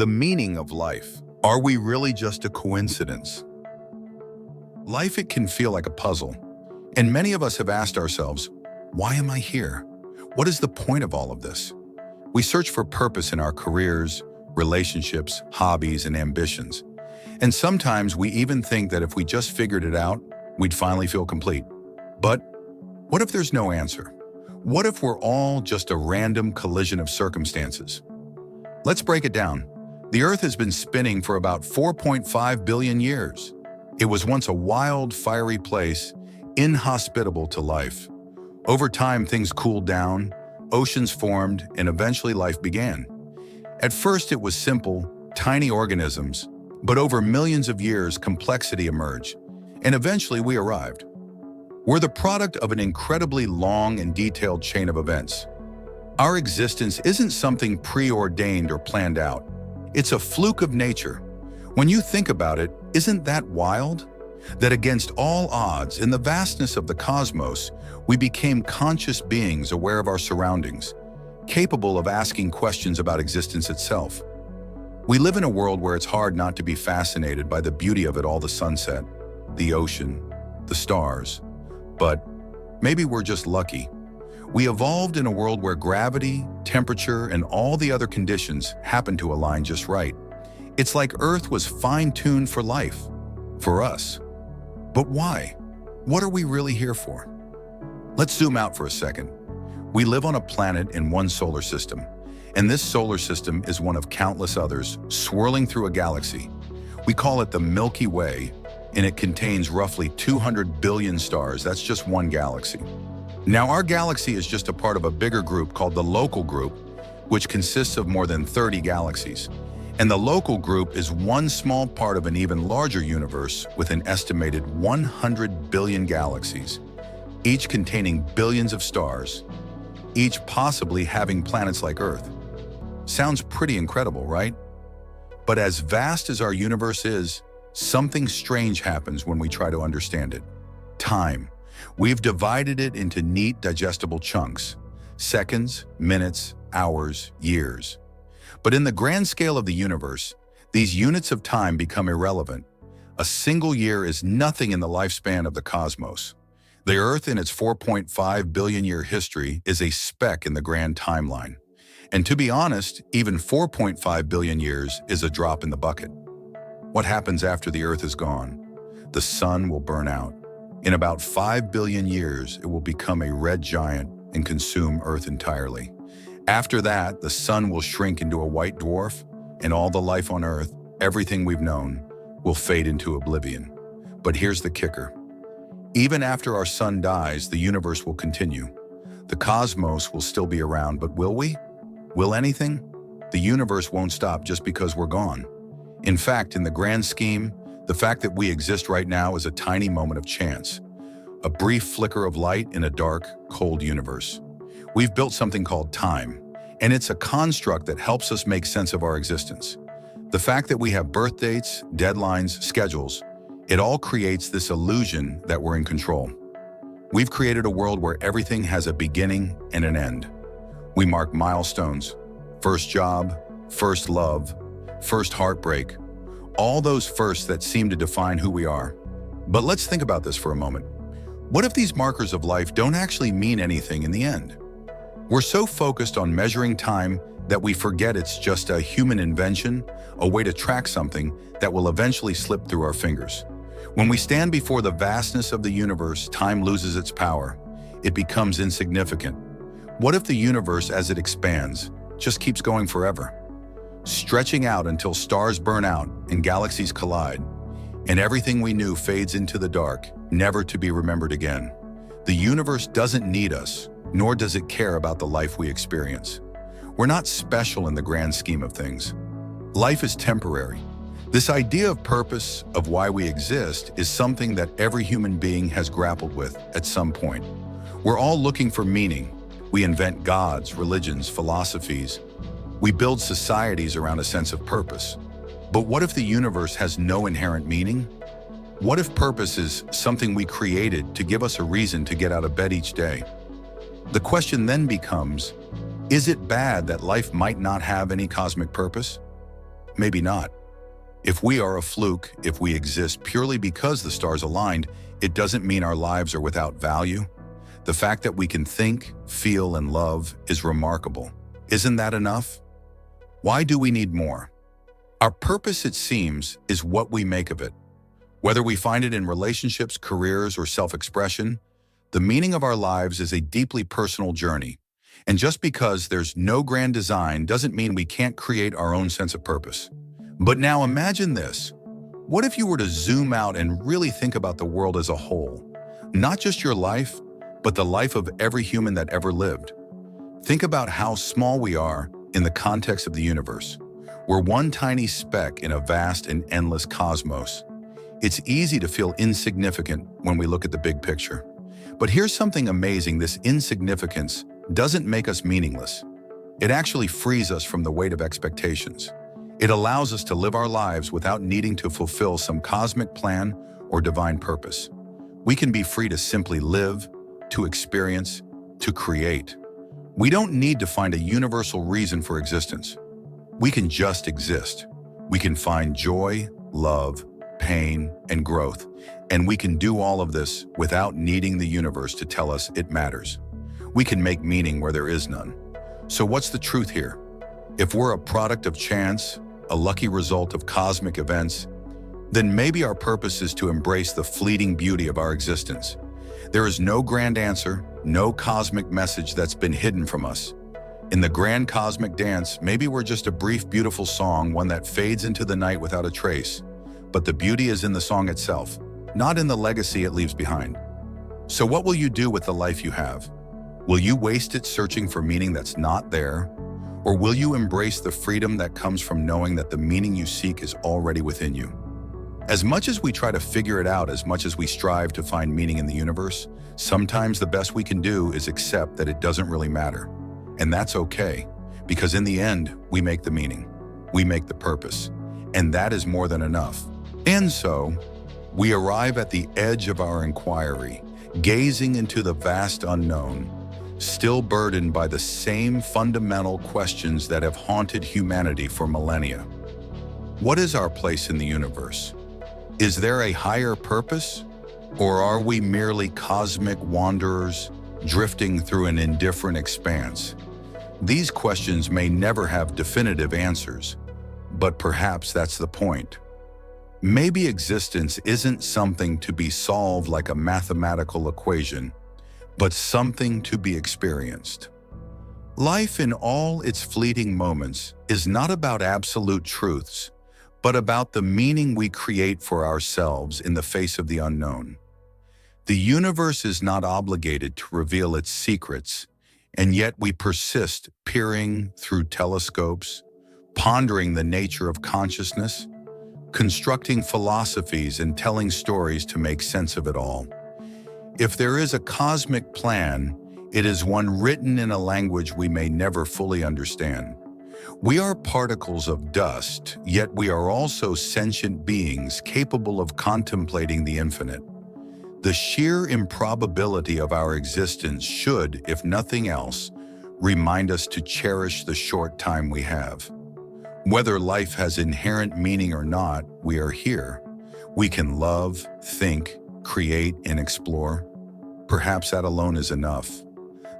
The meaning of life. Are we really just a coincidence? Life, it can feel like a puzzle. And many of us have asked ourselves, why am I here? What is the point of all of this? We search for purpose in our careers, relationships, hobbies, and ambitions. And sometimes we even think that if we just figured it out, we'd finally feel complete. But what if there's no answer? What if we're all just a random collision of circumstances? Let's break it down. The Earth has been spinning for about 4.5 billion years. It was once a wild, fiery place, inhospitable to life. Over time, things cooled down, oceans formed, and eventually life began. At first, it was simple, tiny organisms, but over millions of years, complexity emerged, and eventually we arrived. We're the product of an incredibly long and detailed chain of events. Our existence isn't something preordained or planned out. It's a fluke of nature. When you think about it, isn't that wild? That against all odds, in the vastness of the cosmos, we became conscious beings aware of our surroundings, capable of asking questions about existence itself. We live in a world where it's hard not to be fascinated by the beauty of it all, the sunset, the ocean, the stars. But maybe we're just lucky. We evolved in a world where gravity, temperature, and all the other conditions happen to align just right. It's like Earth was fine-tuned for life, for us. But why? What are we really here for? Let's zoom out for a second. We live on a planet in one solar system, and this solar system is one of countless others swirling through a galaxy. We call it the Milky Way, and it contains roughly 200 billion stars. That's just one galaxy. Now, our galaxy is just a part of a bigger group called the local group, which consists of more than 30 galaxies. And the local group is one small part of an even larger universe with an estimated 100 billion galaxies, each containing billions of stars, each possibly having planets like Earth. Sounds pretty incredible, right? But as vast as our universe is, something strange happens when we try to understand it. Time. We've divided it into neat, digestible chunks: seconds, minutes, hours, years. But in the grand scale of the universe, these units of time become irrelevant. A single year is nothing in the lifespan of the cosmos. The Earth, in its 4.5 billion year history, is a speck in the grand timeline. And to be honest, even 4.5 billion years is a drop in the bucket. What happens after the Earth is gone? The sun will burn out. In about 5 billion years, it will become a red giant and consume Earth entirely. After that, the sun will shrink into a white dwarf, and all the life on Earth, everything we've known, will fade into oblivion. But here's the kicker. Even after our sun dies, the universe will continue. The cosmos will still be around, but will we? Will anything? The universe won't stop just because we're gone. In fact, in the grand scheme, the fact that we exist right now is a tiny moment of chance, a brief flicker of light in a dark, cold universe. We've built something called time, and it's a construct that helps us make sense of our existence. The fact that we have birth dates, deadlines, schedules, it all creates this illusion that we're in control. We've created a world where everything has a beginning and an end. We mark milestones: first job, first love, first heartbreak, all those firsts that seem to define who we are. But let's think about this for a moment. What if these markers of life don't actually mean anything in the end? We're so focused on measuring time that we forget it's just a human invention, a way to track something that will eventually slip through our fingers. When we stand before the vastness of the universe, time loses its power. It becomes insignificant. What if the universe, as it expands, just keeps going forever, stretching out until stars burn out and galaxies collide, and everything we knew fades into the dark, never to be remembered again? The universe doesn't need us, nor does it care about the life we experience. We're not special in the grand scheme of things. Life is temporary. This idea of purpose, of why we exist, is something that every human being has grappled with at some point. We're all looking for meaning. We invent gods, religions, philosophies. We build societies around a sense of purpose. But what if the universe has no inherent meaning? What if purpose is something we created to give us a reason to get out of bed each day? The question then becomes, is it bad that life might not have any cosmic purpose? Maybe not. If we are a fluke, if we exist purely because the stars aligned, it doesn't mean our lives are without value. The fact that we can think, feel, and love is remarkable. Isn't that enough? Why do we need more? Our purpose, it seems, is what we make of it. Whether we find it in relationships, careers, or self-expression, the meaning of our lives is a deeply personal journey. And just because there's no grand design doesn't mean we can't create our own sense of purpose. But now imagine this. What if you were to zoom out and really think about the world as a whole? Not just your life, but the life of every human that ever lived. Think about how small we are in the context of the universe. We're one tiny speck in a vast and endless cosmos. It's easy to feel insignificant when we look at the big picture. But here's something amazing: this insignificance doesn't make us meaningless. It actually frees us from the weight of expectations. It allows us to live our lives without needing to fulfill some cosmic plan or divine purpose. We can be free to simply live, to experience, to create. We don't need to find a universal reason for existence. We can just exist. We can find joy, love, pain, and growth. And we can do all of this without needing the universe to tell us it matters. We can make meaning where there is none. So what's the truth here? If we're a product of chance, a lucky result of cosmic events, then maybe our purpose is to embrace the fleeting beauty of our existence. There is no grand answer, no cosmic message that's been hidden from us. In the grand cosmic dance, maybe we're just a brief, beautiful song, one that fades into the night without a trace. But the beauty is in the song itself, not in the legacy it leaves behind. So what will you do with the life you have? Will you waste it searching for meaning that's not there? Or will you embrace the freedom that comes from knowing that the meaning you seek is already within you? As much as we try to figure it out, as much as we strive to find meaning in the universe, sometimes the best we can do is accept that it doesn't really matter. And that's okay, because in the end, we make the meaning. We make the purpose. And that is more than enough. And so, we arrive at the edge of our inquiry, gazing into the vast unknown, still burdened by the same fundamental questions that have haunted humanity for millennia. What is our place in the universe? Is there a higher purpose? Or are we merely cosmic wanderers drifting through an indifferent expanse? These questions may never have definitive answers, but perhaps that's the point. Maybe existence isn't something to be solved like a mathematical equation, but something to be experienced. Life in all its fleeting moments is not about absolute truths, but about the meaning we create for ourselves in the face of the unknown. The universe is not obligated to reveal its secrets, and yet we persist peering through telescopes, pondering the nature of consciousness, constructing philosophies and telling stories to make sense of it all. If there is a cosmic plan, it is one written in a language we may never fully understand. We are particles of dust, yet we are also sentient beings capable of contemplating the infinite. The sheer improbability of our existence should, if nothing else, remind us to cherish the short time we have. Whether life has inherent meaning or not, we are here. We can love, think, create, and explore. Perhaps that alone is enough.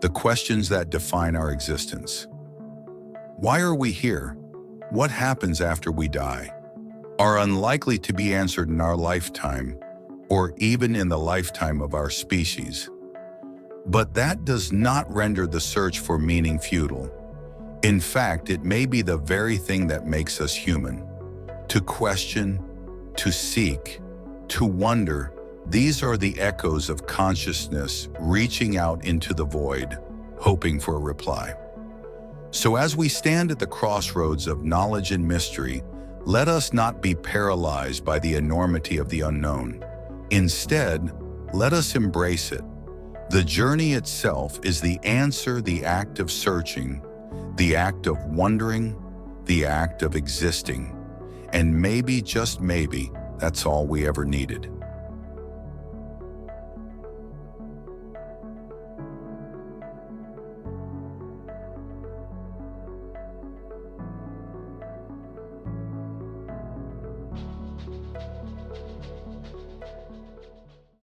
The questions that define our existence. Why are we here? What happens after we die? Are unlikely to be answered in our lifetime, or even in the lifetime of our species. But that does not render the search for meaning futile. In fact, it may be the very thing that makes us human. To question, to seek, to wonder, these are the echoes of consciousness reaching out into the void, hoping for a reply. So as we stand at the crossroads of knowledge and mystery, let us not be paralyzed by the enormity of the unknown. Instead, let us embrace it. The journey itself is the answer, the act of searching, the act of wondering, the act of existing. And maybe, just maybe, that's all we ever needed.